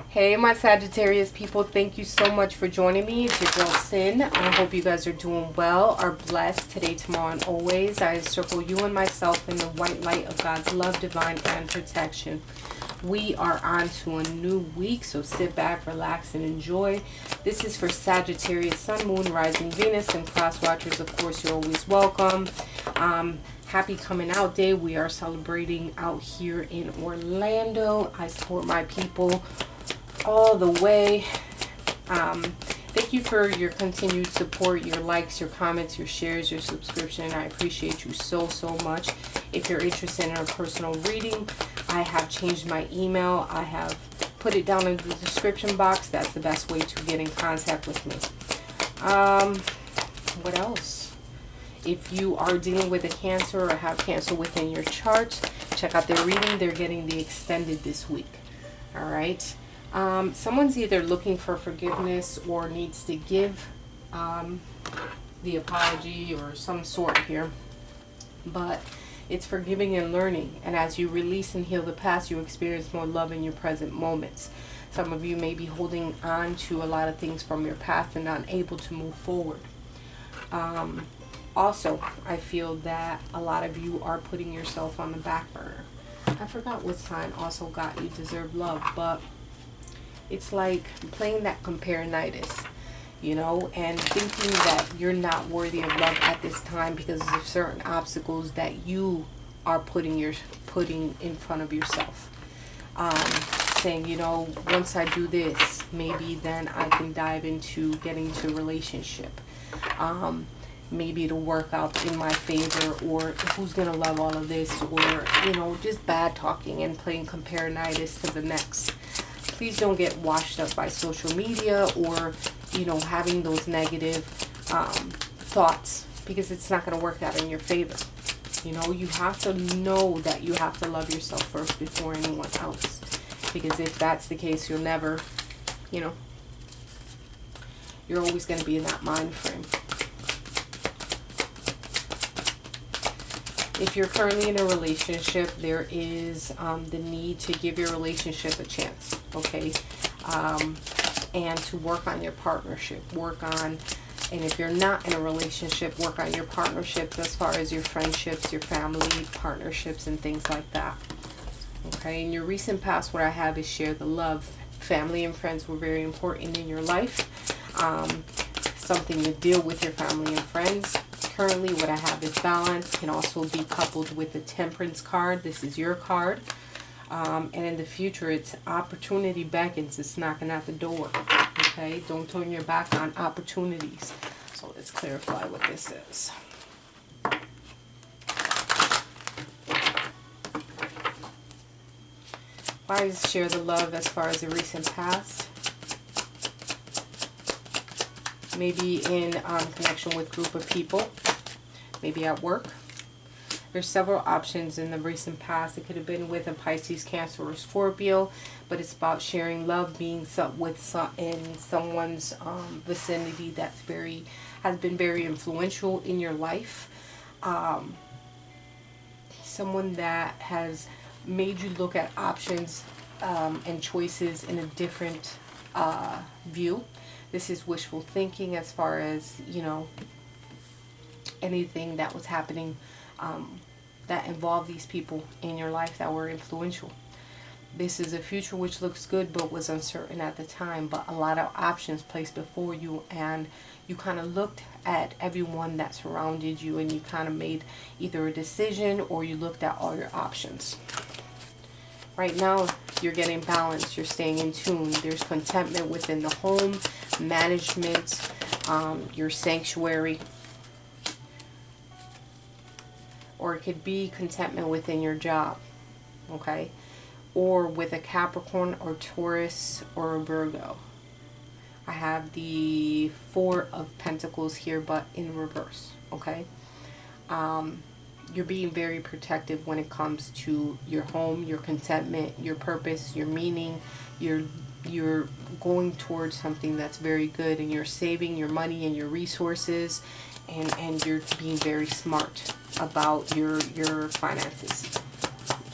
Hey, my Sagittarius people, thank you so much for joining me. It's your girl Sin. I hope you guys are doing well, are blessed today, tomorrow, and always. I circle you and myself in the white light of God's love, divine, and protection. We are on to a new week, so sit back, relax, and enjoy. This is for Sagittarius, Sun, Moon, Rising, Venus, and Cross Watchers. Of course, you're always welcome. Happy Coming Out Day. We are celebrating out here in Orlando. I support my people all the way. Thank you for your continued support, your likes, your comments, your shares, your subscription. I appreciate you so much. If you're interested in a personal reading, I have changed my email. I have put it down in the description box. That's the best way to get in contact with me. What else? If you are dealing with a Cancer or have Cancer within your chart, check out their reading. They're getting the extended this week. All right. Someone's either looking for forgiveness or needs to give the apology or some sort here. But it's forgiving and learning. And as you release and heal the past, you experience more love in your present moments. Some of you may be holding on to a lot of things from your past and not able to move forward. Also, I feel that a lot of you are putting yourself on the back burner. I forgot what sign also got you deserve love, but it's like playing that compare-nitis, you know, and thinking that you're not worthy of love at this time because of certain obstacles that you are putting in front of yourself. Saying, you know, once I do this, maybe then I can dive into getting into a relationship. Maybe it'll work out in my favor, or who's gonna love all of this, or, you know, just bad talking and playing compare-nitis to the next. Please don't get washed up by social media or, you know, having those negative thoughts, because it's not going to work out in your favor. You know, you have to know that you have to love yourself first before anyone else. Because if that's the case, you'll never, you know, you're always going to be in that mind frame. If you're currently in a relationship, there is the need to give your relationship a chance, okay? And to work on your partnership. And if you're not in a relationship, work on your partnerships as far as your friendships, your family, partnerships, and things like that. Okay, in your recent past, what I have is share the love. Family and friends were very important in your life. Something to deal with your family and friends. Currently, what I have is balance. Can also be coupled with the Temperance card. This is your card. And in the future, it's opportunity beckons. It's knocking at the door. Okay? Don't turn your back on opportunities. So let's clarify what this is. Why is share the love as far as the recent past? Maybe in connection with group of people. Maybe at work. There's several options in the recent past. It could have been with a Pisces, Cancer, or Scorpio, but it's about sharing love, being in someone's vicinity that's has been very influential in your life. Someone that has made you look at options and choices in a different view. This is wishful thinking as far as, you know, anything that was happening that involved these people in your life that were influential. This is a future which looks good but was uncertain at the time, but a lot of options placed before you, and you kind of looked at everyone that surrounded you and you kind of made either a decision or you looked at all your options. Right now, you're getting balance, you're staying in tune. There's contentment within the home, management, your sanctuary. Or it could be contentment within your job, okay? Or with a Capricorn or Taurus or a Virgo. I have the Four of Pentacles here, but in reverse, okay? You're being very protective when it comes to your home, your contentment, your purpose, your meaning. You're going towards something that's very good, and you're saving your money and your resources, and you're being very smart about your finances.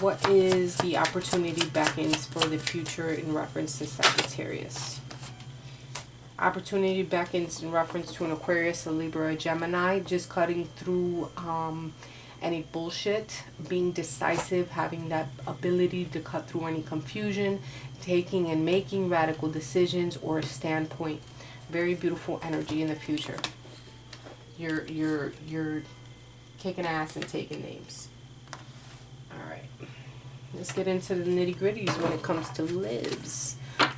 What is the opportunity beckons for the future in reference to Sagittarius? Opportunity beckons in reference to an Aquarius, a Libra, a Gemini, just cutting through any bullshit, being decisive, having that ability to cut through any confusion, taking and making radical decisions or a standpoint. Very beautiful energy in the future. You're kicking ass and taking names. All right, let's get into the nitty-gritties when it comes to lives.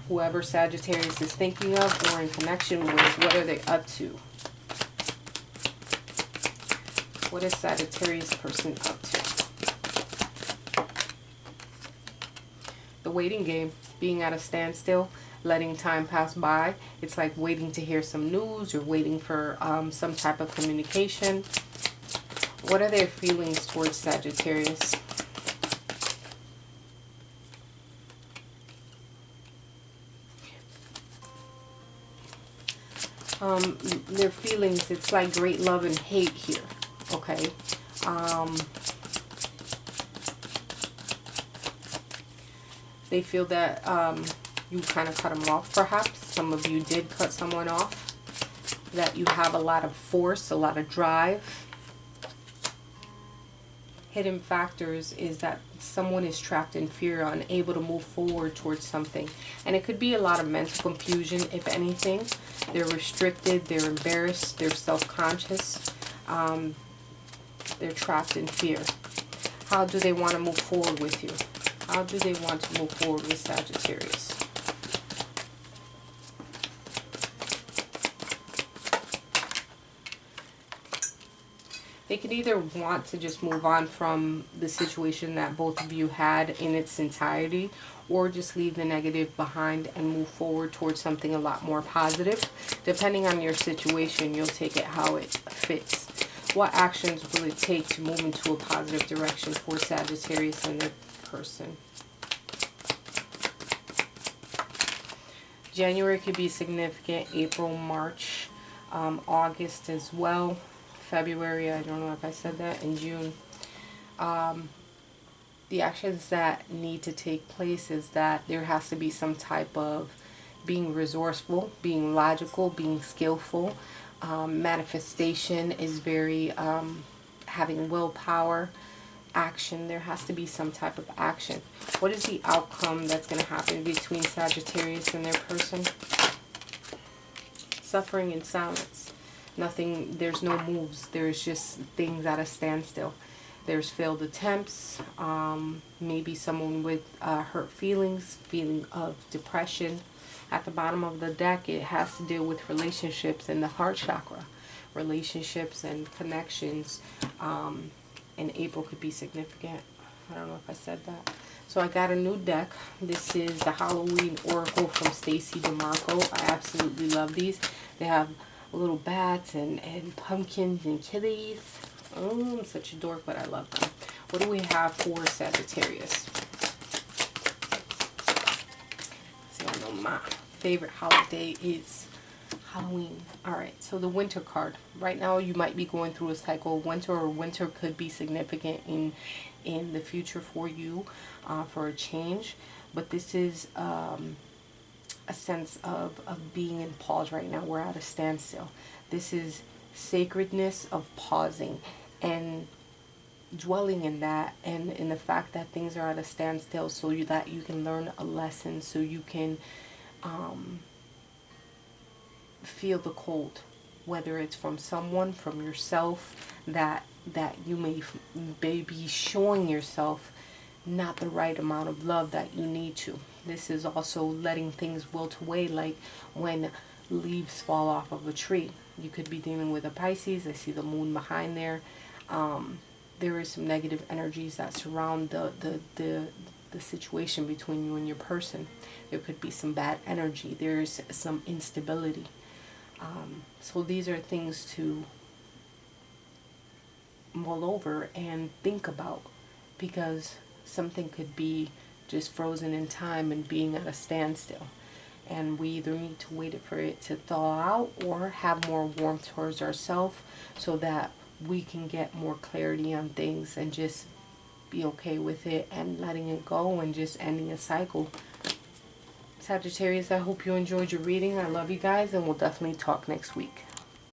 Whoever Sagittarius is thinking of or in connection with, what are they up to? What is Sagittarius person up to? The waiting game, being at a standstill, letting time pass by. It's like waiting to hear some news or waiting for some type of communication. What are their feelings towards Sagittarius? Their feelings, it's like great love and hate here. Okay. They feel that you kind of cut them off, perhaps. Some of you did cut someone off. That you have a lot of force, a lot of drive. Hidden factors is that someone is trapped in fear, unable to move forward towards something. And it could be a lot of mental confusion, if anything. They're restricted, they're embarrassed, they're self-conscious. They're trapped in fear. How do they want to move forward with you? How do they want to move forward with Sagittarius? They could either want to just move on from the situation that both of you had in its entirety, or just leave the negative behind and move forward towards something a lot more positive. Depending on your situation, you'll take it how it fits. What actions will it take to move into a positive direction for Sagittarius and their person? January could be significant. April, March, August as well. February, I don't know if I said that, in June. The actions that need to take place is that there has to be some type of being resourceful, being logical, being skillful. Manifestation is very having willpower, action. There has to be some type of action. What is the outcome that's going to happen between Sagittarius and their person? Suffering in silence. Nothing, there's no moves. There's just things at a standstill. There's failed attempts, maybe someone with hurt feelings, feeling of depression. At the bottom of the deck, it has to deal with relationships and the heart chakra. Relationships and connections. And April could be significant. I don't know if I said that. So I got a new deck. This is the Halloween Oracle from Stacey DeMarco. I absolutely love these. They have little bats and pumpkins and kitties. Oh, I'm such a dork, but I love them. What do we have for Sagittarius? See, I know my favorite holiday is Halloween. Alright, so the winter card. Right now you might be going through a cycle of winter, or winter could be significant in the future for you, for a change. But this is a sense of being in pause right now. We're at a standstill. This is sacredness of pausing and dwelling in that, and in the fact that things are at a standstill, so that you can learn a lesson, so you can feel the cold, whether it's from someone, from yourself, that you may be showing yourself not the right amount of love that you need to. This is also letting things wilt away, like when leaves fall off of a tree. You could be dealing with a Pisces. I see the moon behind there. There is some negative energies that surround the situation between you and your person. There could be some bad energy. There's some instability. So these are things to mull over and think about, because something could be just frozen in time and being at a standstill. And we either need to wait for it to thaw out, or have more warmth towards ourselves, so that we can get more clarity on things and just be okay with it and letting it go and just ending a cycle. Sagittarius, I hope you enjoyed your reading. I love you guys, and we'll definitely talk next week.